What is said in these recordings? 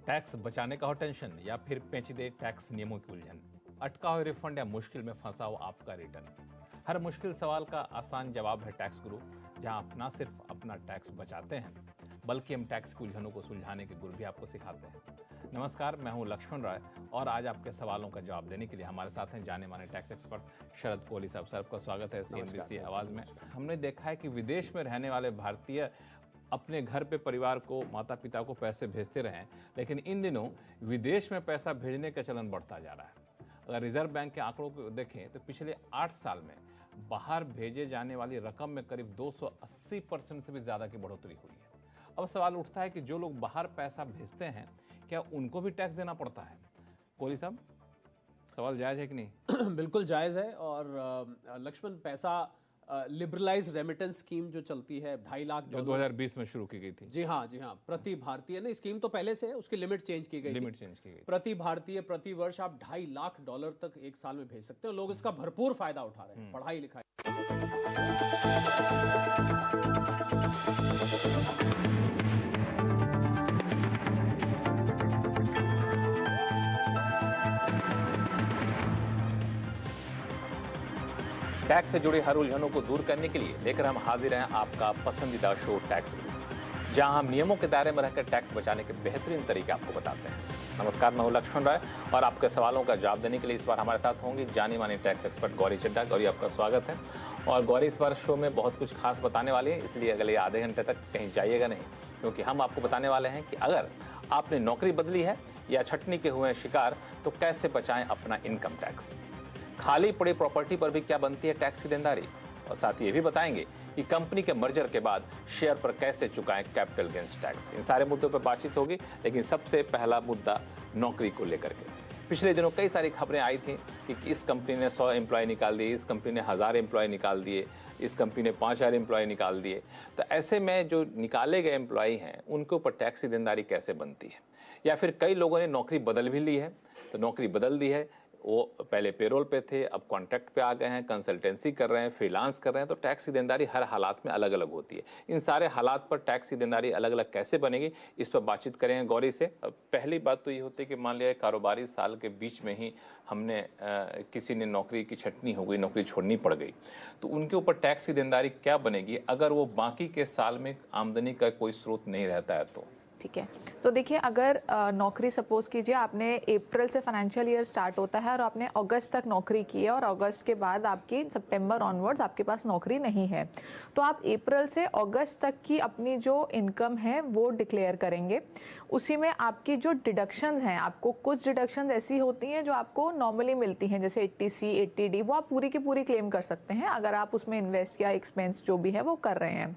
Tax बचाने का हो टेंशन या फिर पेचीदे टैक्स नियमों की उलझन, अटका हो रिफंड या मुश्किल में फंसा हो आपका रिटर्न। हर मुश्किल सवाल का आसान जवाब है टैक्स गुरु, जहां आप न सिर्फ अपना टैक्स बचाते हैं बल्कि हम टैक्स की उलझनों को सुलझाने के गुर भी आपको सिखाते हैं। नमस्कार, मैं हूं लक्ष्मण राय और आज आपके सवालों का जवाब देने के लिए हमारे साथ हैं जाने माने टैक्स एक्सपर्ट शरद कोहली साहब। सर, आपका स्वागत है CNBC आवाज में। हमने देखा है कि विदेश में रहने वाले भारतीय अपने घर पे परिवार को, माता पिता को पैसे भेजते रहे, लेकिन इन दिनों विदेश में पैसा भेजने का चलन बढ़ता जा रहा है। अगर रिजर्व बैंक के आंकड़ों को देखें तो पिछले 8 साल में बाहर भेजे जाने वाली रकम में करीब 280% से भी ज़्यादा की बढ़ोतरी हुई है। अब सवाल उठता है कि जो लोग बाहर पैसा भेजते हैं क्या उनको भी टैक्स देना पड़ता है? कोहली साहब, सवाल जायज़ है कि नहीं? बिल्कुल जायज़ है। और लक्ष्मण, पैसा लिबरलाइज रेमिटेंस स्कीम जो चलती है 2.5 लाख जो 2020 में शुरू की गई थी। जी हाँ, प्रति भारतीय ने स्कीम तो पहले से है, उसकी लिमिट चेंज की गई। प्रति भारतीय प्रति वर्ष आप $2.5 लाख तक एक साल में भेज सकते हो। लोग इसका भरपूर फायदा उठा रहे हैं, पढ़ाई लिखाई। टैक्स से जुड़ी हर उलझनों को दूर करने के लिए लेकर हम हाजिर हैं आपका पसंदीदा शो टैक्स गुरु, जहां हम नियमों के दायरे में रहकर टैक्स बचाने के बेहतरीन तरीके आपको बताते हैं। नमस्कार, मैं हूं लक्ष्मण राय और आपके सवालों का जवाब देने के लिए इस बार हमारे साथ होंगे जानी मानी टैक्स एक्सपर्ट गौरी चड्ढा। गौरी, आपका स्वागत है। और गौरी, इस बार शो में बहुत कुछ खास बताने वाली है, इसलिए अगले आधे घंटे तक कहीं जाइएगा नहीं, क्योंकि हम आपको बताने वाले हैं कि अगर आपने नौकरी बदली है या छटनी के हुए शिकार तो कैसे बचाएं अपना इनकम टैक्स। खाली पड़ी प्रॉपर्टी पर भी क्या बनती है टैक्स की देनदारी, और साथ ही ये भी बताएंगे कि कंपनी के मर्जर के बाद शेयर पर कैसे चुकाएं कैपिटल गेन्स टैक्स। इन सारे मुद्दों पर बातचीत होगी, लेकिन सबसे पहला मुद्दा नौकरी को लेकर के। पिछले दिनों कई सारी खबरें आई थी कि इस कंपनी ने 100 एम्प्लॉय निकाल दिए, इस कंपनी ने 1000 एम्प्लॉय निकाल दिए, इस कंपनी ने 5000 एम्प्लॉय निकाल दिए। तो ऐसे में जो निकाले गए एम्प्लॉय हैं उनके ऊपर टैक्स की देनदारी कैसे बनती है? या फिर कई लोगों ने नौकरी बदल भी ली है, तो नौकरी बदल दी है, वो पहले पेरोल पे थे, अब कॉन्ट्रैक्ट पे आ गए हैं, कंसल्टेंसी कर रहे हैं, फ्रीलांस कर रहे हैं, तो टैक्स की देनदारी हर हालात में अलग अलग होती है। इन सारे हालात पर टैक्स की देनदारी अलग अलग कैसे बनेगी, इस पर बातचीत करेंगे गौरी से। पहली बात तो ये होती है कि मान लिया कारोबारी साल के बीच में ही हमने किसी ने नौकरी की छटनी हो गई, नौकरी छोड़नी पड़ गई, तो उनके ऊपर टैक्स की देनदारी क्या बनेगी अगर वो बाकी के साल में आमदनी का कोई स्रोत नहीं रहता है तो? ठीक है, तो देखिए, अगर नौकरी सपोज कीजिए आपने अप्रैल से फाइनेंशियल ईयर स्टार्ट होता है और आपने अगस्त तक नौकरी की है और अगस्त के बाद आपकी सितंबर ऑनवर्ड्स आपके पास नौकरी नहीं है, तो आप अप्रैल से अगस्त तक की अपनी जो इनकम है वो डिक्लेयर करेंगे। उसी में आपकी जो डिडक्शंस हैं, आपको कुछ डिडक्शंस ऐसी होती हैं जो आपको नॉर्मली मिलती हैं, जैसे 80C 80D, वो आप पूरी की पूरी क्लेम कर सकते हैं अगर आप उसमें इन्वेस्ट या एक्सपेंस जो भी है वो कर रहे हैं।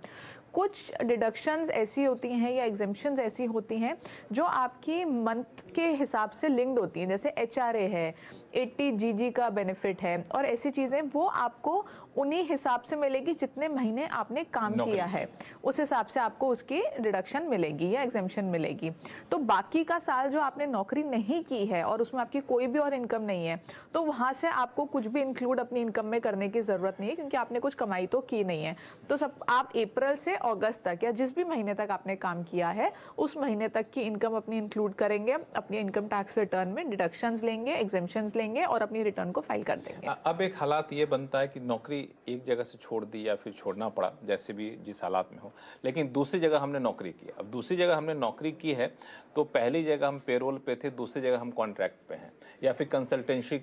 कुछ डिडक्शंस ऐसी होती हैं या एग्जेम्पशंस ऐसी होती हैं जो आपकी मंथ के हिसाब से लिंक्ड होती हैं, जैसे HRA है, 80GG का बेनिफिट है, और ऐसी चीज़ें वो आपको उन्हीं हिसाब से मिलेगी जितने महीने आपने काम किया है, उस हिसाब से आपको उसकी डिडक्शन मिलेगी या एग्जेम्पशन मिलेगी। तो बाकी का साल जो आपने नौकरी नहीं की है और उसमें आपकी कोई भी और इनकम नहीं है, तो वहाँ से आपको कुछ भी इंक्लूड अपनी इनकम में करने की ज़रूरत नहीं है, क्योंकि आपने कुछ कमाई तो की नहीं है। तो सब आप अप्रैल से अगस्त तक या जिस भी महीने तक आपने काम किया है उस महीने तक की इनकम अपनी इंक्लूड करेंगे, अपनी इनकम टैक्स रिटर्न में डिडक्शंस लेंगे, एग्जेम्पशंस लेंगे और अपनी रिटर्न को फाइल कर देंगे। अब एक हालात ये बनता है कि नौकरी एक जगह से छोड़ दी या फिर छोड़ना पड़ा, जैसे भी जिस हालात में हो, लेकिन दूसरी जगह हमने नौकरी की। अब दूसरी जगह हमने नौकरी की है तो पहली जगह हम पेरोल पे थे, दूसरी जगह हम कॉन्ट्रैक्ट पे हैं या फिर कंसल्टेंसी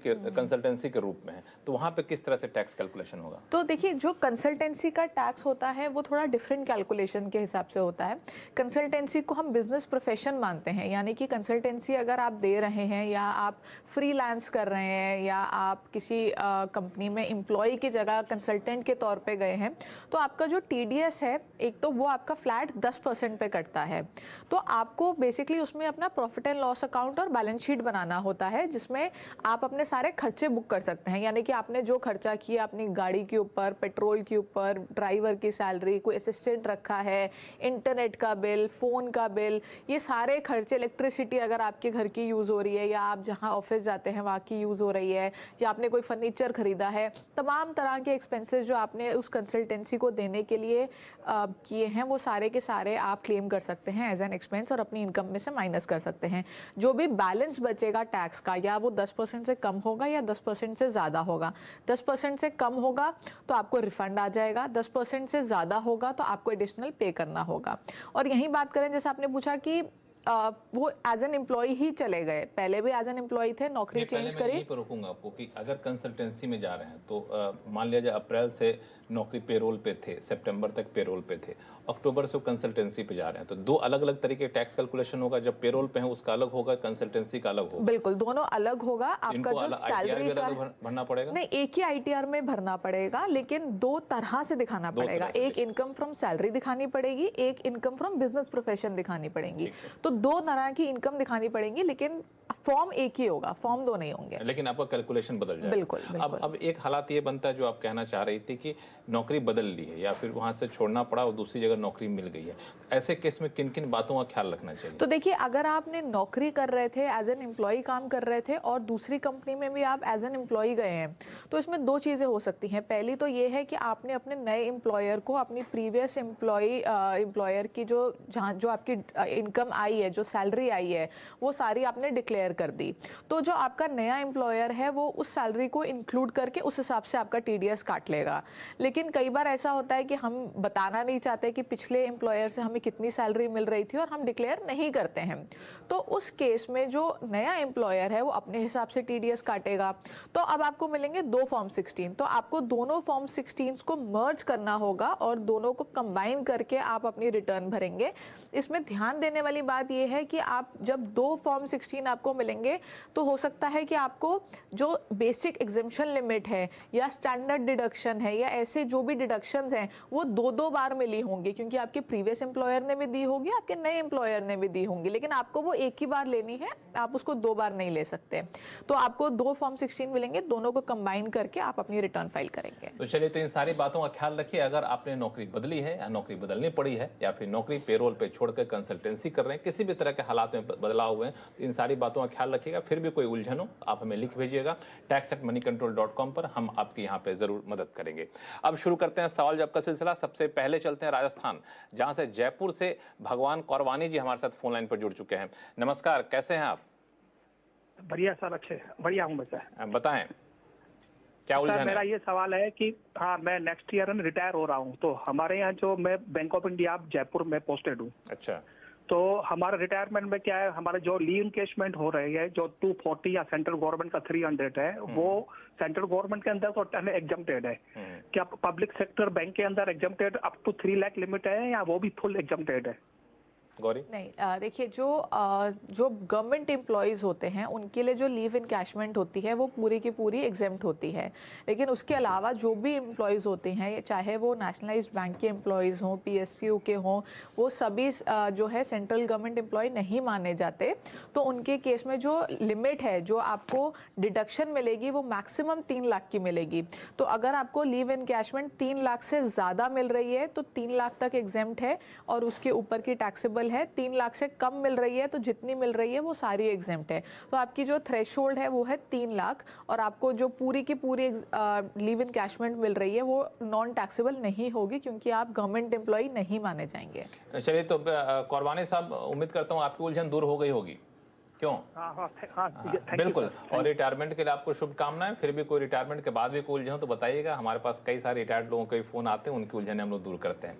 के रूप में है, तो वहाँ पे किस तरह से टैक्स कैलकुलेशन होगा? तो देखिए, जो कंसल्टेंसी का टैक्स होता है वो थोड़ा डिफरेंट कैलकुलेशन के हिसाब से होता है। कंसल्टेंसी को हम बिजनेस प्रोफेशन मानते हैं, यानी कि कंसल्टेंसी अगर आप दे रहे हैं या आप फ्रीलांस कर रहे हैं या आप किसी कंपनी में एम्प्लॉय की जगह कंसल्टेंट के तौर पे गए हैं, तो आपका जो TDS है एक तो वो आपका फ्लैट 10% पे कटता है। तो आपको बेसिकली उसमें अपना प्रॉफिट एंड लॉस अकाउंट और बैलेंस शीट बनाना होता है, जिसमें आप अपने सारे खर्चे बुक कर सकते हैं, यानी कि आपने जो खर्चा किया अपनी गाड़ी के ऊपर, पेट्रोल के ऊपर, ड्राइवर की सैलरी, कोई असिस्टेंट रखा है, इंटरनेट का बिल, फ़ोन का बिल, ये सारे खर्चे, इलेक्ट्रिसिटी अगर आपके घर की यूज़ हो रही है या आप जहाँ ऑफिस जाते हैं वहाँ की यूज़ हो रही है, या आपने कोई फर्नीचर खरीदा है, तमाम तरह के एक्सपेंसेस जो आपने उस कंसल्टेंसी को देने के लिए किए हैं वो सारे के सारे आप क्लेम कर सकते हैं एज एन एक्सपेंस और अपनी इनकम में से माइनस कर सकते हैं। जो भी बैलेंस बचेगा टैक्स का, या वो 10% से कम होगा या 10% से ज़्यादा होगा। 10% से कम होगा तो आपको रिफंड आ जाएगा, 10% से ज़्यादा होगा तो आपको एडिशनल पे करना होगा। और यही बात करें, जैसे आपने पूछा कि वो एज एन एम्प्लॉय ही चले गए, पहले भी एज एन एम्प्लॉय थे, नौकरी चेंज करी। यहीं पर रोकूंगा आपको कि अगर कंसल्टेंसी में जा रहे हैं तो मान लिया जाए अप्रैल से नौकरी पेरोल पे थे, सितंबर तक पेरोल पे थे, अक्टूबर से वो कंसल्टेंसी पे जा रहे हैं, तो दो अलग अलग तरीके टैक्स कैलकुलेशन होगा। जब पेरोल पे है उसका अलग होगा, कंसल्टेंसी का अलग होगा। बिल्कुल, दोनों अलग होगा। आपका जो सैलरी का भरना पड़ेगा नहीं, एक ही आईटीआर में भरना पड़ेगा, लेकिन दो तरह से दिखाना पड़ेगा। एक इनकम फ्रॉम सैलरी दिखानी पड़ेगी, एक इनकम फ्रॉम बिजनेस प्रोफेशन दिखानी पड़ेगी। तो दो तरह की इनकम दिखानी पड़ेगी, लेकिन फॉर्म एक ही होगा, फॉर्म दो नहीं होंगे, लेकिन आपका कैलकुलेशन बदल जाएगा। बिल्कुल, बिल्कुल। अब एक हालात ये बनता है जो आप कहना चाह रही थी कि नौकरी बदल ली है या फिर वहां से छोड़ना पड़ा और दूसरी जगह नौकरी मिल गई है, ऐसे केस में किन किन बातों का ख्याल रखना चाहिए? तो देखिए, अगर आपने नौकरी कर रहे थे, एज एन एम्प्लॉय काम कर रहे थे और दूसरी कंपनी में भी आप एज एन एम्प्लॉय गए हैं, तो इसमें दो चीज़ें हो सकती हैं। पहली तो ये है कि आपने अपने नए एम्प्लॉयर को अपनी प्रीवियस एम्प्लॉयर की जो आपकी इनकम आई है, जो सैलरी आई है, वो सारी आपने डिक्लेयर कर दी। तो जो आपका नया एम्प्लॉयर है वो उस सैलरी को इंक्लूड करके उस हिसाब से आपका टीडीएस काट लेगा। लेकिन कई बार ऐसा होता है कि हम बताना नहीं चाहते कि पिछले एम्प्लॉयर से हमें कितनी सैलरी मिल रही थी और हम डिक्लेयर नहीं करते हैं। तो उस केस में जो नया एम्प्लॉयर है वो अपने हिसाब से टीडीएस काटेगा। तो अब आपको मिलेंगे दो फॉर्म 16, तो आपको दोनों फॉर्म 16 को मर्ज करना होगा और दोनों को कंबाइन करके आप अपनी रिटर्न भरेंगे। इसमें ध्यान देने वाली बात यह है कि आप जब दो फॉर्म 16 आपको मिलेंगे तो हो सकता है कि आपको जो बेसिक एग्जेम्पशन लिमिट है या स्टैंडर्ड डिडक्शन है या ऐसे जो भी डिडक्शंस हैं वो दो बार मिली होंगी, क्योंकि आपके प्रीवियस एम्प्लॉयर ने भी दी होगी, आपके नए एम्प्लॉयर ने भी दी होंगी, लेकिन आपको वो एक ही बार लेनी है, आप उसको दो बार नहीं ले सकते। तो आपको दो फॉर्म 16 मिलेंगे, दोनों को कंबाइन करके आप अपनी रिटर्न फाइल करेंगे। तो चलिए, तो इन सारी बातों का ख्याल रखिए। अगर आपने नौकरी बदली है या नौकरी बदलनी पड़ी है या फिर नौकरी पेरोल पे छोड़कर कंसल्टेंसी कर रहे हैं, किसी भी तरह के हालात में बदलाव हुए हैं, तो इन सारी बातों का ख्याल रखिएगा। फिर भी कोई उलझन हो आप हमें लिख भेजिएगा tax@moneycontrol.com पर, हम आपकी यहाँ पे जरूर मदद करेंगे। अब शुरू करते हैं सवाल जवाब का सिलसिला। सबसे पहले चलते हैं राजस्थान, जहां से जयपुर से भगवान कौरवानी जी हमारे साथ फोन लाइन पर जुड़ चुके हैं। नमस्कार, कैसे हैं आप? बढ़िया सर, अच्छे बढ़िया हूँ बच्चा। बताएं क्या उलझन है? मेरा ये सवाल है कि हाँ, मैं नेक्स्ट ईयर रिटायर हो रहा हूँ, तो हमारे यहाँ जो मैं बैंक ऑफ इंडिया जयपुर में पोस्टेड हूँ। अच्छा। तो हमारा रिटायरमेंट में क्या है, हमारे जो लीव इनकेशमेंट हो रही है जो 240 या सेंट्रल गवर्नमेंट का 300 है, वो सेंट्रल गवर्नमेंट के अंदर तो एग्जम्प्टेड है। क्या पब्लिक सेक्टर बैंक के अंदर exempted up to 3 lakh limit है या वो भी फुल एग्जम्प्टेड है? गौरी? नहीं, देखिए, जो गवर्नमेंट एम्प्लॉयज़ होते हैं उनके लिए जो लीव इनकैशमेंट होती है वो पूरी की पूरी एग्जेम्प्ट होती है। लेकिन उसके अलावा जो भी एम्प्लॉयज़ होते हैं, चाहे वो नेशनलाइज्ड बैंक के एम्प्लॉयज़ हों, पीएसयू के हों, वो सभी जो है सेंट्रल गवर्नमेंट एम्प्लॉय नहीं माने जाते। तो उनके केस में जो लिमिट है, जो आपको डिडक्शन मिलेगी, वो मैक्सिमम 3 लाख की मिलेगी। तो अगर आपको लीव इनकैशमेंट 3 लाख से ज़्यादा मिल रही है तो 3 लाख तक एग्जेम्प्ट है और उसके ऊपर की टैक्सेबल है। 3 लाख से कम मिल रही है तो जितनी मिल रही है वो सारी एग्जेम्प्ट है। तो आपकी जो थ्रेशोल्ड है वो है 3 लाख और आपको जो पूरी की पूरी लीव इनकैशमेंट मिल रही है वो नॉन टैक्सेबल नहीं होगी, क्योंकि आप गवर्नमेंट एम्प्लॉय नहीं माने जाएंगे। चलिए, तो कौरवानी साहब, उम्मीद करता हूँ आपकी उलझन दूर हो गई होगी। क्यों? बिल्कुल। और रिटायरमेंट के लिए आपको शुभकामनाएं। फिर भी कोई रिटायरमेंट के बाद भी कोई उलझन हो तो बताइएगा, हमारे पास कई सारे रिटायर्ड लोगों के फोन आते हैं, उनकी उलझन हम लोग दूर करते हैं।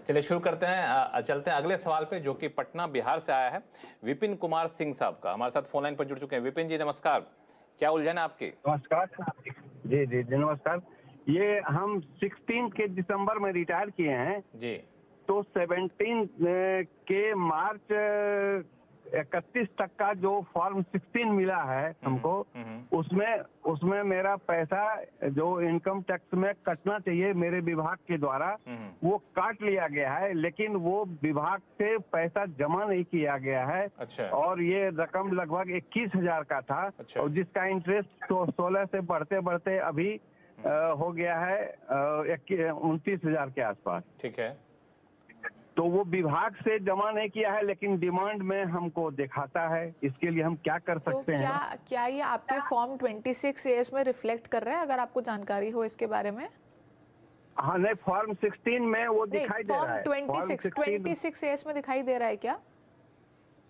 चलिए शुरू करते हैं, चलते हैं अगले सवाल पे, जो कि पटना बिहार से आया है। विपिन कुमार सिंह साहब का हमारे साथ फोन लाइन पर जुड़ चुके हैं। विपिन जी नमस्कार, क्या उलझन है आपकी? नमस्कार जी जी नमस्कार। ये हम 16 के दिसंबर में रिटायर किए हैं जी, तो 17 के मार्च 31 तक का जो फॉर्म 16 मिला है हमको, उसमें मेरा पैसा जो इनकम टैक्स में कटना चाहिए मेरे विभाग के द्वारा वो काट लिया गया है, लेकिन वो विभाग से पैसा जमा नहीं किया गया है। अच्छा। और ये रकम लगभग 21,000 का था। अच्छा। और जिसका इंटरेस्ट तो 16 से बढ़ते बढ़ते अभी हो गया है 29,000 के आसपास। ठीक है। तो वो विभाग से जमा नहीं किया है, लेकिन डिमांड में हमको दिखाता है। इसके लिए हम क्या कर सकते हैं? क्या ये आपके फॉर्म 26A में रिफ्लेक्ट कर रहा है, अगर आपको जानकारी हो इसके बारे में? हाँ नहीं, फॉर्म 16 में वो नहीं, दिखाई दे रहा है। फॉर्म 26 एस में दिखाई दे रहा है क्या?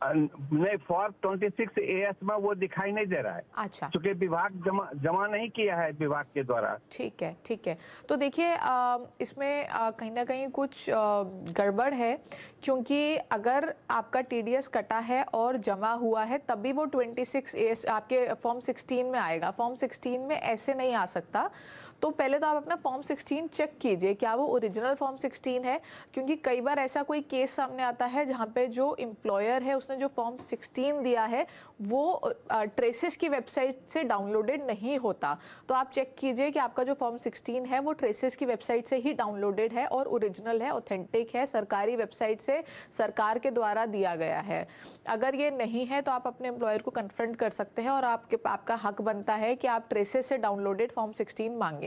नहीं, फॉर्म 26 AS में वो दिखाई नहीं दे रहा है। अच्छा, क्योंकि विभाग जमा नहीं किया है विभाग के द्वारा। ठीक है, ठीक है। तो देखिए इसमें कहीं ना कहीं कुछ गड़बड़ है, क्योंकि अगर आपका TDS कटा है और जमा हुआ है तभी वो 26 AS आपके फॉर्म 16 में आएगा। फॉर्म 16 में ऐसे नहीं आ सकता। तो पहले तो आप अपना फॉर्म 16 चेक कीजिए क्या वो ओरिजिनल फॉर्म 16 है, क्योंकि कई बार ऐसा कोई केस सामने आता है जहाँ पे जो एम्प्लॉयर है उसने जो फॉर्म 16 दिया है वो ट्रेसेस की वेबसाइट से डाउनलोडेड नहीं होता। तो आप चेक कीजिए कि आपका जो फॉर्म 16 है वो ट्रेसेस की वेबसाइट से ही डाउनलोडेड है और ओरिजिनल है, ऑथेंटिक है, सरकारी वेबसाइट से सरकार के द्वारा दिया गया है। अगर ये नहीं है तो आप अपने एम्प्लॉयर को कन्फ्रंट कर सकते हैं और आपका हक बनता है कि आप ट्रेसेस से डाउनलोडेड फॉर्म 16 मांगे।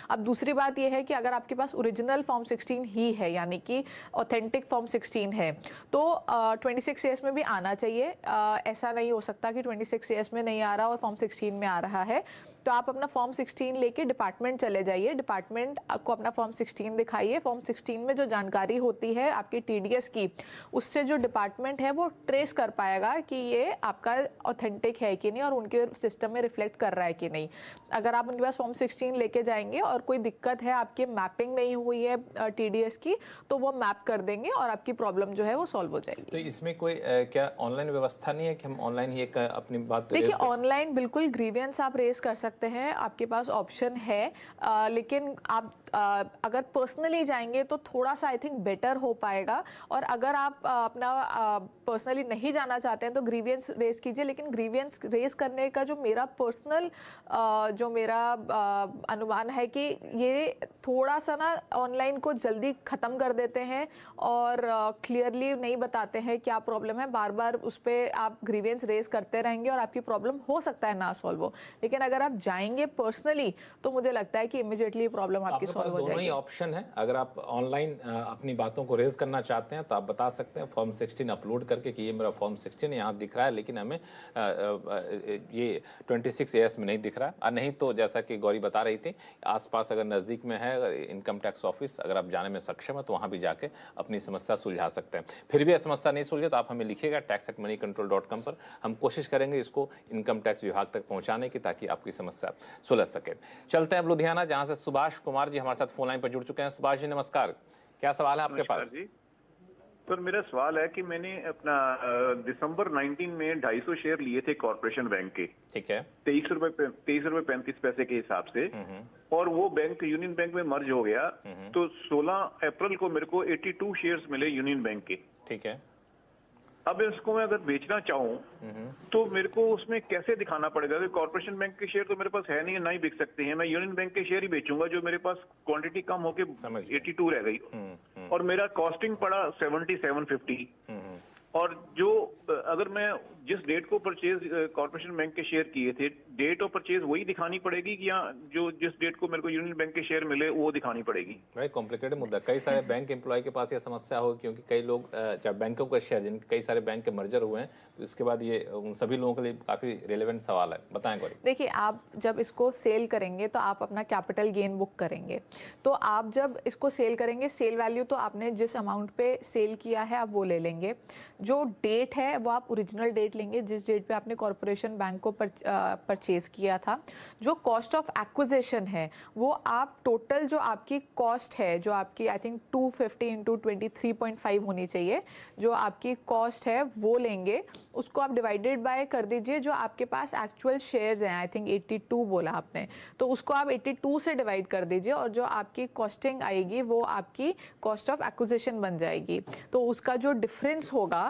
अब दूसरी बात यह है कि अगर आपके पास ओरिजिनल फॉर्म 16 ही है, यानी कि ऑथेंटिक फॉर्म 16 है, तो 26 AS में भी आना चाहिए। ऐसा नहीं हो सकता कि 26 AS में नहीं आ रहा और फॉर्म 16 में आ रहा है। तो आप अपना फॉर्म 16 लेके डिपार्टमेंट चले जाइए, डिपार्टमेंट को अपना फॉर्म 16 दिखाइए। फॉर्म 16 में जो जानकारी होती है आपकी TDS की, उससे जो डिपार्टमेंट है वो ट्रेस कर पाएगा कि ये आपका ऑथेंटिक है कि नहीं और उनके सिस्टम में रिफ्लेक्ट कर रहा है कि नहीं। अगर आप उनके पास फॉर्म 16 लेके जाएंगे और कोई दिक्कत है, आपकी मैपिंग नहीं हुई है TDS की, तो वो मैप कर देंगे और आपकी प्रॉब्लम जो है वो सॉल्व हो जाएगी। तो इसमें कोई क्या ऑनलाइन व्यवस्था नहीं है कि हम ऑनलाइन ही अपनी बात देखिए, ऑनलाइन बिल्कुल ग्रीवियंस आप रेज कर सकते हैं, आपके पास ऑप्शन है। लेकिन आप अगर पर्सनली जाएंगे तो थोड़ा सा आई थिंक बेटर हो पाएगा। और अगर आप अपना पर्सनली नहीं जाना चाहते हैं तो ग्रीवियंस रेज कीजिए। लेकिन ग्रीवियंस रेज करने का जो मेरा पर्सनल अनुमान है कि ये थोड़ा सा ना ऑनलाइन को जल्दी ख़त्म कर देते हैं और क्लियरली नहीं बताते हैं क्या प्रॉब्लम है। बार बार उस पर आप ग्रीवियंस रेज करते रहेंगे और आपकी प्रॉब्लम हो सकता है ना सॉल्व हो। लेकिन अगर आप जाएंगे पर्सनली तो मुझे लगता है कि इमीडिएटली प्रॉब्लम आपकी सॉल्व हो जाएगी। दोनों ही ऑप्शन है। अगर आप ऑनलाइन अपनी बातों को रेज करना चाहते हैं तो आप बता सकते हैं फॉर्म 16 अपलोड करके कि ये मेरा फॉर्म 16 यहाँ दिख रहा है, लेकिन हमें ये 26 AS में नहीं दिख रहा है। और नहीं तो जैसा कि गौरी बता रही थी, आसपास अगर नज़दीक में है अगर इनकम टैक्स ऑफिस, अगर आप जाने में सक्षम है तो वहाँ भी जाके अपनी समस्या सुलझा सकते हैं। फिर भी समस्या नहीं सुलझे तो आप हमें लिखिएगा tax@moneycontrol.com पर। हम कोशिश करेंगे इसको इनकम टैक्स विभाग तक पहुँचाने की, ताकि आपकी समस्या सुलझ सके। चलते हैं अब लुधियाना, जहाँ से सुभाष कुमार जी हमारे साथ फोन लाइन पर जुड़ चुके हैं। सुभाष जी नमस्कार, क्या सवाल है आपके पास? जी सर, मेरा सवाल है कि मैंने अपना दिसंबर 19 में 250 शेयर लिए थे कॉर्पोरेशन बैंक के, ठीक है, 23 रुपए 35 पैसे के हिसाब से, और वो बैंक यूनियन बैंक में मर्ज हो गया। तो 16 अप्रैल को मेरे को 82 शेयर्स मिले यूनियन बैंक के, ठीक है। अब इसको मैं अगर बेचना चाहूँ तो मेरे को उसमें कैसे दिखाना पड़ेगा? कॉर्पोरेशन बैंक के शेयर तो मेरे पास है नहीं, ना ही बिक सकते हैं। मैं यूनियन बैंक के शेयर ही बेचूंगा जो मेरे पास क्वांटिटी कम होके 82 रह गई और मेरा कॉस्टिंग पड़ा 7750। और जो अगर मैं जिस डेट को परचेज कॉर्पोरेशन बैंक के शेयर किए थे, डेट ऑफ परचेज वही दिखानी पड़ेगी कि या जो जिस डेट को मेरे को यूनियन बैंक के शेयर मिले वो दिखानी पड़ेगी? बड़ा कॉम्प्लिकेटेड मुद्दा। कई सारे बैंक एम्प्लॉय के पास ये समस्या हो, क्योंकि कई लोग जब बैंकों का शेयर, जिनके कई सारे बैंक के मर्जर हुए हैं, तो इसके बाद ये उन सभी लोगों के लिए काफी रिलेवेंट सवाल है। बताएं गौरी। देखिए, आप जब इसको सेल करेंगे तो आप अपना कैपिटल गेन बुक करेंगे। तो आप जब इसको सेल करेंगे, सेल वैल्यू तो आपने जिस अमाउंट पे सेल किया है आप वो ले लेंगे। जो डेट है वो आप ओरिजिनल डेट लेंगे जिस डेट पे आपने कॉर्पोरेशन बैंक को परचेज किया था। जो कॉस्ट ऑफ एक्विजिशन है वो आप टोटल जो आपकी कॉस्ट है, जो आपकी आई थिंक 250 इंटू 23.5 होनी चाहिए, जो आपकी कॉस्ट है वो लेंगे। उसको आप डिवाइडेड बाय कर दीजिए जो आपके पास एक्चुअल शेयर्स हैं, आई थिंक 82 बोला आपने, तो उसको आप 82 से डिवाइड कर दीजिए और जो आपकी कॉस्टिंग आएगी वो आपकी कॉस्ट ऑफ एक्विजिशन बन जाएगी। तो उसका जो डिफरेंस होगा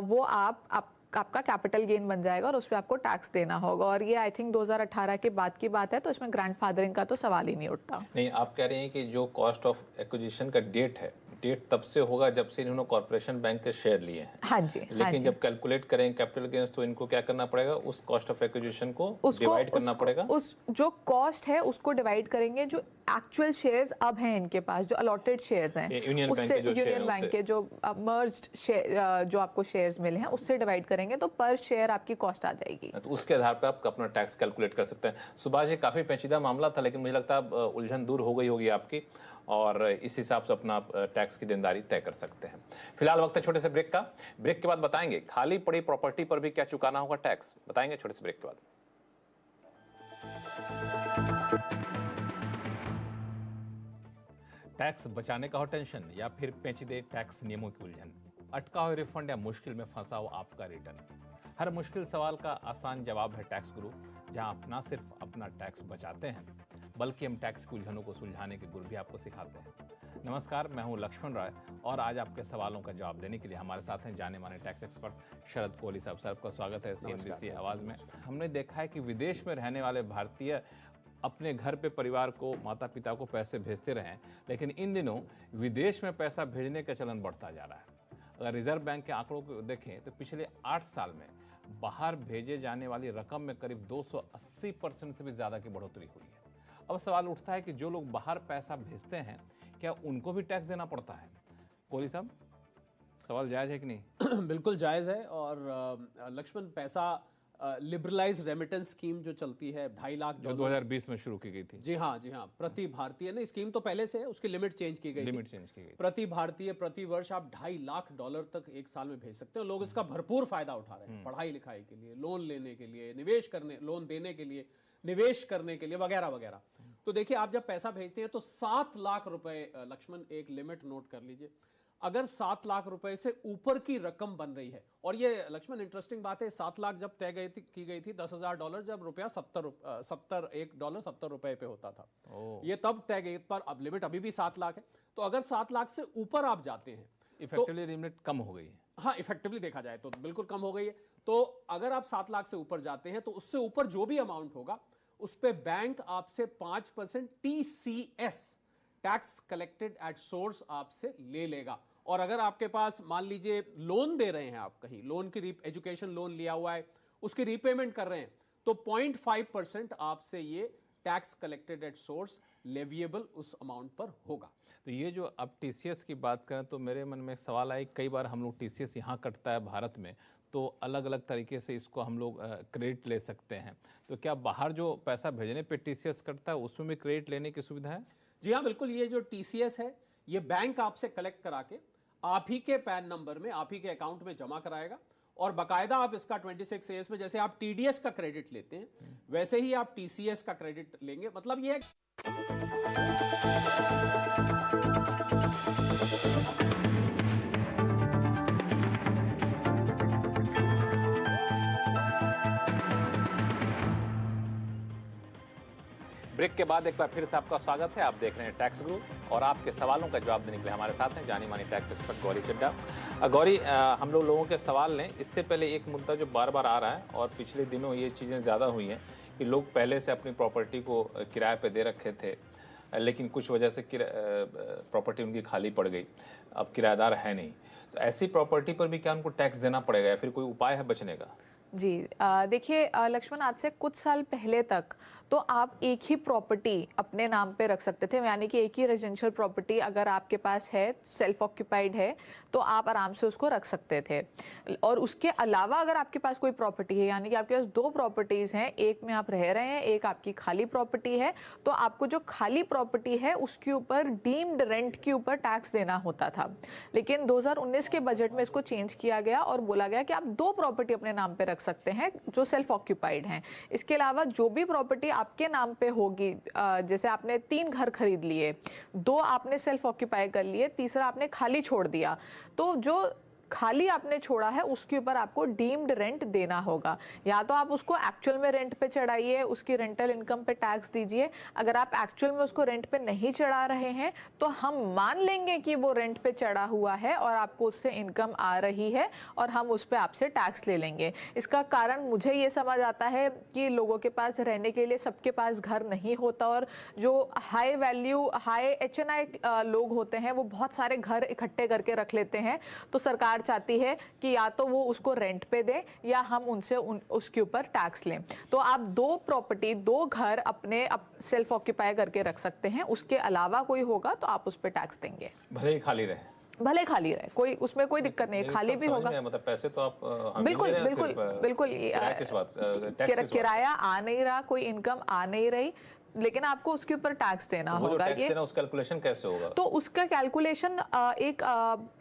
वो आपका कैपिटल गेन बन जाएगा और उस पर आपको टैक्स देना होगा। और ये आई थिंक 2018 के बाद की बात है, तो इसमें ग्रैंडफादरिंग का तो सवाल ही नहीं उठता। नहीं, आप कह रहे हैं कि जो कॉस्ट ऑफ एक्विजिशन का डेट है, डेट तब से होगा जब से इन्होंने कॉर्पोरेशन बैंक के शेयर लिए हैं। हाँ जी। लेकिन हाँ जी। जब कैलकुलेट करें कैपिटल गेन्स तो इनको क्या करना पड़ेगा? उस कॉस्ट ऑफ एक्विजिशन को डिवाइड करना पड़ेगा। उस जो कॉस्ट है उसको डिवाइड करेंगे जो एक्चुअल शेयर्स अब हैं इनके पास, जो अलॉटेड शेयर्स हैं, यूनियन बैंक के जो मर्ज्ड शेयर जो आपको शेयर्स मिले हैं उससे डिवाइड करेंगे तो पर शेयर आपकी कॉस्ट आ जाएगी। तो उसके आधार पर आप अपना टैक्स कैलकुलेट कर सकते हैं। सुभाष जी, काफी पेचीदा मामला था, लेकिन मुझे लगता है अब उलझन दूर हो गई होगी आपकी। और इस हिसाब से अपना टैक्स की देनदारी तय कर सकते हैं। फिलहाल वक्त है छोटे से ब्रेक का। ब्रेक के बाद बताएंगे खाली पड़ी प्रॉपर्टी पर भी क्या चुकाना होगा टैक्स, बताएंगे छोटे से ब्रेक के बाद। टैक्स बचाने का हो टेंशन या फिर पेचीदे टैक्स नियमों की उलझन, अटका हुआ रिफंड या मुश्किल में फंसा हो आपका रिटर्न, हर मुश्किल सवाल का आसान जवाब है टैक्स गुरु, जहां आप ना सिर्फ अपना टैक्स बचाते हैं बल्कि हम टैक्स की उलझनों को सुलझाने के गुर भी आपको सिखाते हैं। नमस्कार, मैं हूं लक्ष्मण राय और आज आपके सवालों का जवाब देने के लिए हमारे साथ हैं जाने माने टैक्स एक्सपर्ट शरद कोहली साहब। सर, आपका स्वागत है CNBC आवाज में। हमने देखा है कि विदेश में रहने वाले भारतीय अपने घर पे परिवार को, माता पिता को पैसे भेजते रहे, लेकिन इन दिनों विदेश में पैसा भेजने का चलन बढ़ता जा रहा है। अगर रिजर्व बैंक के आंकड़ों को देखें तो पिछले 8 साल में बाहर भेजे जाने वाली रकम में करीब 280% से भी ज्यादा की बढ़ोतरी हुई है। अब सवाल उठता है कि जो लोग बाहर पैसा भेजते हैं क्या उनको भी टैक्स देना पड़ता है? कोहली साहब, सवाल जायज है कि नहीं? बिल्कुल जायज है। और लक्ष्मण, पैसा लिबरलाइज रेमिटेंस स्कीम जो चलती है 2.5 लाख जो 2020 में शुरू की गई थी। जी हाँ, प्रति भारतीय ने स्कीम तो पहले से है, उसकी लिमिट चेंज की गई। प्रति भारतीय प्रति वर्ष आप $2.5 लाख तक एक साल में भेज सकते हो। लोग इसका भरपूर फायदा उठा रहे हैं, पढ़ाई लिखाई के लिए, लोन लेने के लिए, निवेश करने, लोन देने के लिए, निवेश करने के लिए, वगैरह वगैरह। तो देखिए, आप जब पैसा भेजते हैं तो 7 लाख रुपए, लक्ष्मण एक लिमिट नोट कर लीजिए, अगर 7 लाख रुपए से ऊपर की रकम बन रही है, और ये लक्ष्मण इंटरेस्टिंग बात है, 7 लाख जब तय की गई थी $10,000 जब रुपया $1 70 रुपए पे होता था, ये तब तय गई, पर अब लिमिट अभी भी 7 लाख है। तो अगर 7 लाख से ऊपर आप जाते हैं, इफेक्टिवली लिमिट कम हो गई है। हाँ, इफेक्टिवली देखा जाए तो बिल्कुल कम हो गई है। तो अगर आप 7 लाख से ऊपर जाते हैं तो उससे ऊपर जो भी अमाउंट होगा उस पे बैंक आपसे 5% TCS, tax collected at source, आपसे ले लेगा। और अगर आपके पास मान लीजिए लोन दे रहे हैं, आप कहीं लोन की एजुकेशन लोन लिया हुआ है, उसकी रीपेमेंट कर रहे हैं, तो 0.5% आपसे ये tax collected at source leviable उस अमाउंट पर होगा। तो ये जो अब TCS की बात करें तो मेरे मन में एक सवाल आया, कई बार हम लोग TCS यहाँ कटता है भारत में, तो अलग अलग तरीके से इसको हम लोग क्रेडिट ले सकते हैं। तो क्या बाहर जो पैसा भेजने पे TCS कटता है उसमें भी क्रेडिट लेने की सुविधा है? जी हाँ, बिल्कुल। ये जो TCS है, ये बैंक आपसे कलेक्ट करा के आप ही के पैन नंबर में, आप ही के अकाउंट में जमा कराएगा, और बाकायदा आप इसका 26A में जैसे आप TDS का क्रेडिट लेते हैं वैसे ही आप TCS का क्रेडिट लेंगे। मतलब ये ब्रेक के बाद एक बार फिर से आपका स्वागत है। आप देख रहे हैं टैक्स गुरु और आपके सवालों का जवाब देने के लिए हमारे साथ हैं जानी मानी टैक्स एक्सपर्ट गौरी चड्ढा। गौरी, हम लोगों के सवाल लें, इससे पहले एक मुद्दा जो बार बार आ रहा है और पिछले दिनों ये चीज़ें ज़्यादा हुई हैं कि लोग पहले से अपनी प्रॉपर्टी को किराए पे दे रखे थे, लेकिन कुछ वजह से प्रॉपर्टी उनकी खाली पड़ गई, अब किराएदार है नहीं, तो ऐसी प्रॉपर्टी पर भी क्या उनको टैक्स देना पड़ेगा या फिर कोई उपाय है बचने का? जी, देखिए लक्ष्मण, आज से कुछ साल पहले तक तो आप एक ही प्रॉपर्टी अपने नाम पे रख सकते थे, यानी कि एक ही रेजिडेंशियल प्रॉपर्टी अगर आपके पास है, सेल्फ ऑक्यूपाइड है, तो आप आराम से उसको रख सकते थे। और उसके अलावा अगर आपके पास कोई प्रॉपर्टी है, यानी कि आपके पास 2 प्रॉपर्टीज़ हैं, एक में आप रह रहे हैं, एक आपकी खाली प्रॉपर्टी है, तो आपको जो खाली प्रॉपर्टी है उसके ऊपर डीम्ड रेंट के ऊपर टैक्स देना होता था। लेकिन 2019 के बजट में इसको चेंज किया गया और बोला गया कि आप 2 प्रॉपर्टी अपने नाम पे रख सकते हैं जो सेल्फ ऑक्यूपाइड हैं। इसके अलावा जो भी प्रॉपर्टी आपके नाम पे होगी, जैसे आपने 3 घर खरीद लिए, 2 आपने सेल्फ ऑक्यूपाई कर लिए, तीसरा आपने खाली छोड़ दिया, तो जो खाली आपने छोड़ा है उसके ऊपर आपको डीम्ड रेंट देना होगा। या तो आप उसको एक्चुअल में रेंट पे चढ़ाइए, उसकी रेंटल इनकम पे टैक्स दीजिए। अगर आप एक्चुअल में उसको रेंट पे नहीं चढ़ा रहे हैं तो हम मान लेंगे कि वो रेंट पे चढ़ा हुआ है और आपको उससे इनकम आ रही है और हम उस पर आपसे टैक्स ले लेंगे। इसका कारण मुझे ये समझ आता है कि लोगों के पास रहने के लिए सबके पास घर नहीं होता, और जो हाई वैल्यू हाई HNI लोग होते हैं वो बहुत सारे घर इकट्ठे करके रख लेते हैं। तो सरकार चाहती है कि या तो वो उसको रेंट पे दें या हम उनसे उसके ऊपर टैक्स लें। तो आप 2 प्रॉपर्टी, 2 घर अपने सेल्फ ऑक्यूपाई करके रख सकते हैं। उसके अलावा कोई होगा तो आप उस पर टैक्स देंगे, भले ही खाली रहे, भले खाली रहे, कोई उसमें कोई दिक्कत नहीं है, खाली भी होगा। मतलब पैसे तो आप बिल्कुल बिल्कुल बिल्कुल किस बात, किराया आ नहीं रहा, कोई इनकम आ नहीं रही, लेकिन आपको उसके ऊपर टैक्स देना होगा। टैक्स देना, उस कैलकुलेशन कैसे होगा? तो उसका कैलकुलेशन एक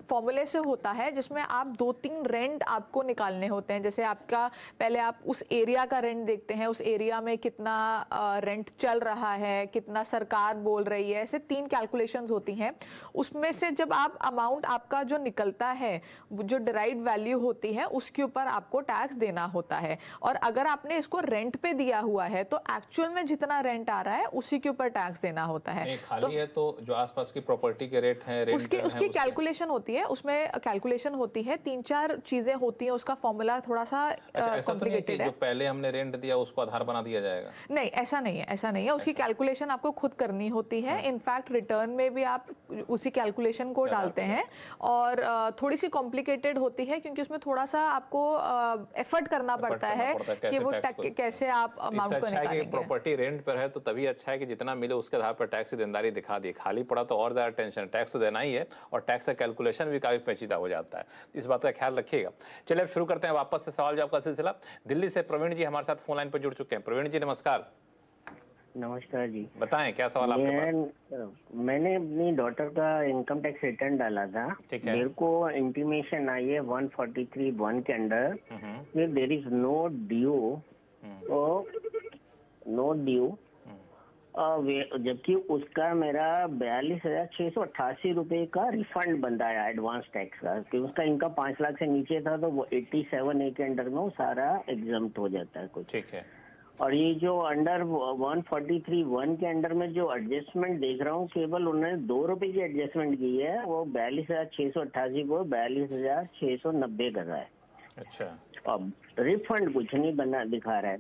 फॉर्मूले से होता है जिसमें आप 2-3 रेंट आपको निकालने होते हैं। जैसे आपका पहले आप उस एरिया का रेंट देखते हैं, उस एरिया में कितना रेंट चल रहा है, कितना सरकार बोल रही है, ऐसे 3 कैलकुलेशंस होती हैं। उसमें से जब आप अमाउंट आपका जो निकलता है, जो डिराइव्ड वैल्यू होती है, उसके ऊपर आपको टैक्स देना होता है। और अगर आपने इसको रेंट पे दिया हुआ है तो एक्चुअल में जितना रेंट आ रहा है उसी के ऊपर टैक्स देना होता है। खाली है तो जो आसपास की प्रॉपर्टी के रेट हैं, उसकी कैलकुलेशन होती है, उसमें कैलकुलेशन होती है, 3-4 चीजें होती हैं। उसका फॉर्मूला थोड़ा सा कॉम्प्लिकेटेड है। जो पहले हमने रेंट दिया उसको आधार बना दिया जाएगा? नहीं, ऐसा नहीं है, ऐसा नहीं है। उसकी कैलकुलेशन आपको खुद करनी होती है। इनफैक्ट रिटर्न में भी आप उसी कैलकुलेशन को डालते हैं और थोड़ी सी कॉम्प्लिकेटेड होती है क्योंकि उसमें थोड़ा सा आपको एफर्ट करना पड़ता है कि वो कैसे आप अमाउंट को निकालेंगे। प्रॉपर्टी रेंट पर है तो तभी अच्छा है कि जितना मिले उसके आधार पर टैक्स की देनदारी दिखा दी। खाली पड़ा तो और ज्यादा टेंशन, टैक्स तो देना ही है और टैक्स का कैलकुलेशन भी काफी पेचीदा हो जाता है। इस बात का ख्याल रखिएगा। चलिए अब शुरू करते हैं वापस से सवाल जवाब का सिलसिला। दिल्ली से प्रवीण जी हमारे साथ फोन लाइन पर जुड़ चुके हैं। प्रवीण जी नमस्कार। नमस्कार जी, बताएं क्या सवाल आपके पास? मैंने अपनी डॉटर का इनकम टैक्स रिटर्न डाला था। मेरे को इंटीमेशन आई है 143(1) के under there is no due जबकि उसका मेरा 42,688 रुपए का रिफंड बनता है एडवांस टैक्स का। कि उसका इनकम 5 लाख से नीचे था तो वो 87A के अंडर में सारा एग्जम्प्ट हो जाता है कुछ। ठीक है। और ये जो अंडर 143(1) के अंडर में जो एडजस्टमेंट देख रहा हूँ, केवल उन्होंने 2 रुपए की एडजस्टमेंट की है। वो 42,688 को 42,690 कर रहा है। अच्छा। अब रिफंड कुछ नहीं बना दिखा रहा है।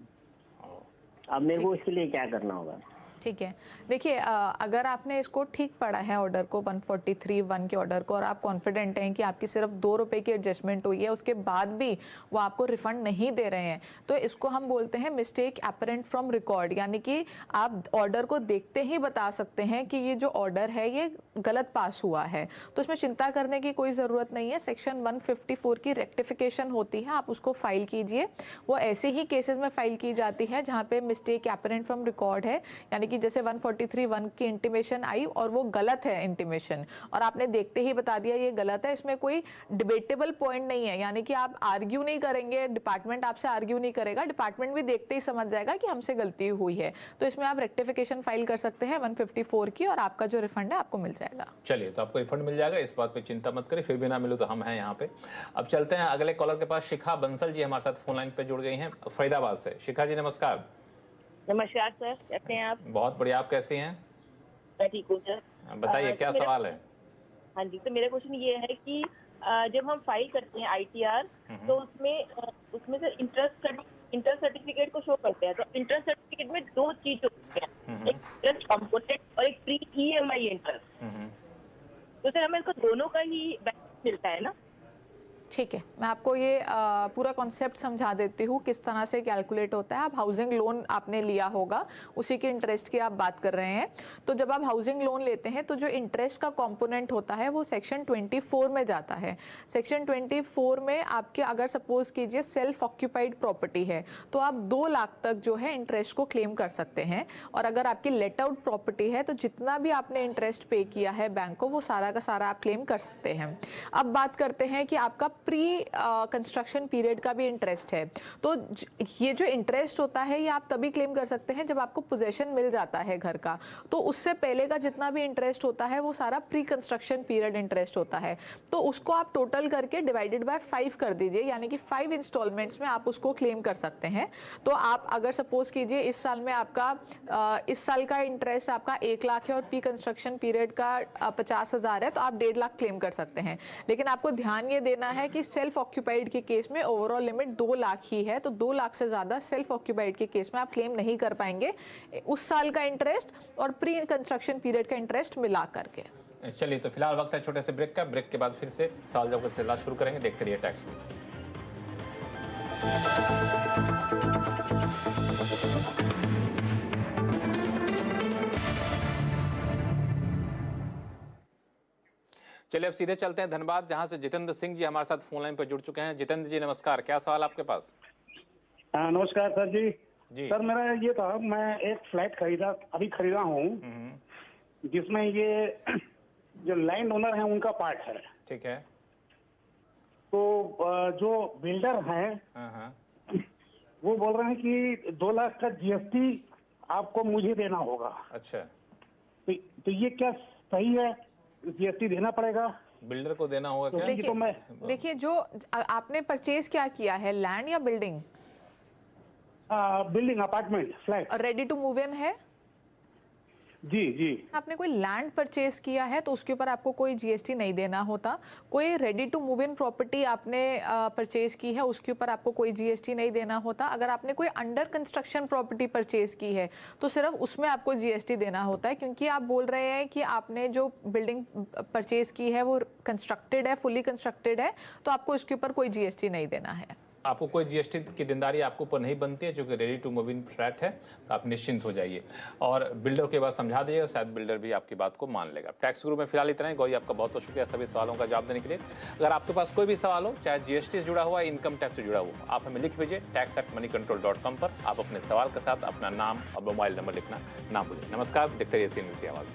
अब मेरे को इसके लिए क्या करना होगा? ठीक है, देखिए अगर आपने इसको ठीक पढ़ा है ऑर्डर को, 143(1) के ऑर्डर को, और आप कॉन्फिडेंट हैं कि आपकी सिर्फ 2 रुपए की एडजस्टमेंट हुई है, उसके बाद भी वो आपको रिफंड नहीं दे रहे हैं, तो इसको हम बोलते हैं मिस्टेक अपरेंट फ्रॉम रिकॉर्ड। यानी कि आप ऑर्डर को देखते ही बता सकते हैं कि ये जो ऑर्डर है ये गलत पास हुआ है। तो इसमें चिंता करने की कोई ज़रूरत नहीं है। सेक्शन 154 की रेक्टिफिकेशन होती है, आप उसको फाइल कीजिए। वो ऐसे ही केसेस में फाइल की जाती है जहाँ पे मिस्टेक अपरेंट फ्रॉम रिकॉर्ड है, यानी कि जैसे 143(1) की इंटीमेशन आई और वो गलत है इंटीमेशन, और आपने देखते ही बता दिया ये गलत है। इसमें कोई डिबेटेबल पॉइंट नहीं है, यानी कि आप आर्ग्यू नहीं करेंगे, डिपार्टमेंट आपसे आर्ग्यू नहीं करेगा, डिपार्टमेंट भी देखते ही समझ जाएगा कि हमसे गलती हुई है। तो इसमें आप रेक्टिफिकेशन फाइल कर सकते हैं 154 की, और आपका जो रिफंड है आपको मिल जाएगा। चलिए, तो आपको रिफंड मिल जाएगा, इस बात पे चिंता मत करिए। फिर भी ना मिलो तो हम हैं यहाँ पे। अब चलते हैं अगले कॉलर के पास। शिखा बंसल जी हमारे साथ फोन लाइन पे जुड़ गई हैं फरीदाबाद से। शिखा जी नमस्कार। नमस्कार सर, कैसे हैं आप? बहुत बढ़िया, आप कैसी हैं? मैं ठीक हूँ सर। बताइए क्या सवाल है? हाँ जी, तो मेरा क्वेश्चन ये है कि जब हम फाइल करते हैं ITR तो उसमें सर इंटरेस्ट सर्टिफिकेट को शो करते हैं। तो इंटरेस्ट सर्टिफिकेट में 2 चीज होती है, एक इंटरेस्ट कंपोनेंट और एक प्री EMI इंटरेस्ट। तो सर हमें इसको दोनों का ही बेनिफिट मिलता है ना? ठीक है, मैं आपको ये पूरा कॉन्सेप्ट समझा देती हूँ किस तरह से कैलकुलेट होता है। आप हाउसिंग लोन आपने लिया होगा, उसी के इंटरेस्ट की आप बात कर रहे हैं। तो जब आप हाउसिंग लोन लेते हैं तो जो इंटरेस्ट का कंपोनेंट होता है वो सेक्शन 24 में जाता है। सेक्शन 24 में आपके अगर सपोज कीजिए सेल्फ ऑक्यूपाइड प्रॉपर्टी है तो आप 2 लाख तक जो है इंटरेस्ट को क्लेम कर सकते हैं। और अगर आपकी लेट आउट प्रॉपर्टी है तो जितना भी आपने इंटरेस्ट पे किया है बैंक को वो सारा का सारा आप क्लेम कर सकते हैं। अब बात करते हैं कि आपका प्री कंस्ट्रक्शन पीरियड का भी इंटरेस्ट है। तो ये जो इंटरेस्ट होता है ये आप तभी क्लेम कर सकते हैं जब आपको पोजेशन मिल जाता है घर का। तो उससे पहले का जितना भी इंटरेस्ट होता है वो सारा प्री कंस्ट्रक्शन पीरियड इंटरेस्ट होता है। तो उसको आप टोटल करके डिवाइडेड बाय 5 कर दीजिए, यानी कि 5 इंस्टॉलमेंट्स में आप उसको क्लेम कर सकते हैं। तो आप अगर सपोज कीजिए इस साल में आपका इस साल का इंटरेस्ट आपका 1 लाख है और प्री कंस्ट्रक्शन पीरियड का 50,000 है, तो आप 1.5 लाख क्लेम कर सकते हैं। लेकिन आपको ध्यान ये देना है कि सेल्फ ऑक्यूपाइड के केस में ओवरऑल लिमिट 2 लाख ही है, तो 2 लाख से ज्यादा सेल्फ ऑक्यूपाइड के केस में आप क्लेम नहीं कर पाएंगे उस साल का इंटरेस्ट और प्री कंस्ट्रक्शन पीरियड का इंटरेस्ट मिला करके। चलिए, तो फिलहाल वक्त है छोटे से ब्रेक का। ब्रेक के बाद फिर से सवाल जवाब का सिलसिला शुरू करेंगे। देखते रहिए टैक्स में। चलिए अब सीधे चलते हैं धनबाद, जहां से जितेंद्र सिंह जी हमारे साथ फोन लाइन पर जुड़ चुके हैं। जितेंद्र जी नमस्कार, क्या सवाल आपके पास? नमस्कार सर जी। जी। सर मेरा ये था, मैं एक फ्लैट अभी खरीदा हूँ, जिसमें ये जो लैंड ओनर है उनका पार्ट है। ठीक है। तो जो बिल्डर हैं वो बोल रहे हैं कि 2 लाख का जीएसटी आपको मुझे देना होगा। अच्छा। तो ये क्या सही है? जीएसटी देना पड़ेगा? बिल्डर को देना होगा क्या? देखिए जो आपने परचेज क्या किया है, लैंड या building? Building, apartment, flat. Ready to move in है? जी जी। आपने कोई लैंड परचेज किया है तो उसके ऊपर आपको कोई जीएसटी नहीं देना होता। कोई ready to move in property आपने परचेज की है, उसके ऊपर आपको कोई जीएसटी नहीं देना होता। अगर आपने कोई अंडर कंस्ट्रक्शन प्रॉपर्टी परचेज की है तो सिर्फ उसमें आपको जीएसटी देना होता है, क्योंकि आप बोल रहे हैं कि आपने जो बिल्डिंग परचेज की है वो कंस्ट्रक्टेड है, फुली कंस्ट्रक्टेड है, तो आपको इसके ऊपर कोई जीएसटी नहीं देना है। आपको कोई जीएसटी की देनदारी आपको ऊपर नहीं बनती है, क्योंकि ready to move in flat है, तो आप निश्चिंत हो जाइए। और बिल्डर के बाद समझा दीजिएगा, शायद बिल्डर भी आपकी बात को मान लेगा। टैक्स गुरु में फिलहाल इतना ही। गौरी, आपका बहुत बहुत शुक्रिया सभी सवालों का जवाब देने के लिए। अगर आपके पास कोई भी सवाल हो, चाहे जीएसटी से जुड़ा हुआ, इनकम टैक्स से जुड़ा हुआ, आप हमें लिख भेजिए tax@moneycontrol.com पर। आप अपने सवाल के साथ अपना नाम और मोबाइल नंबर लिखना ना भूलें। नमस्कार, देखते रहिए CNBC आवाज़।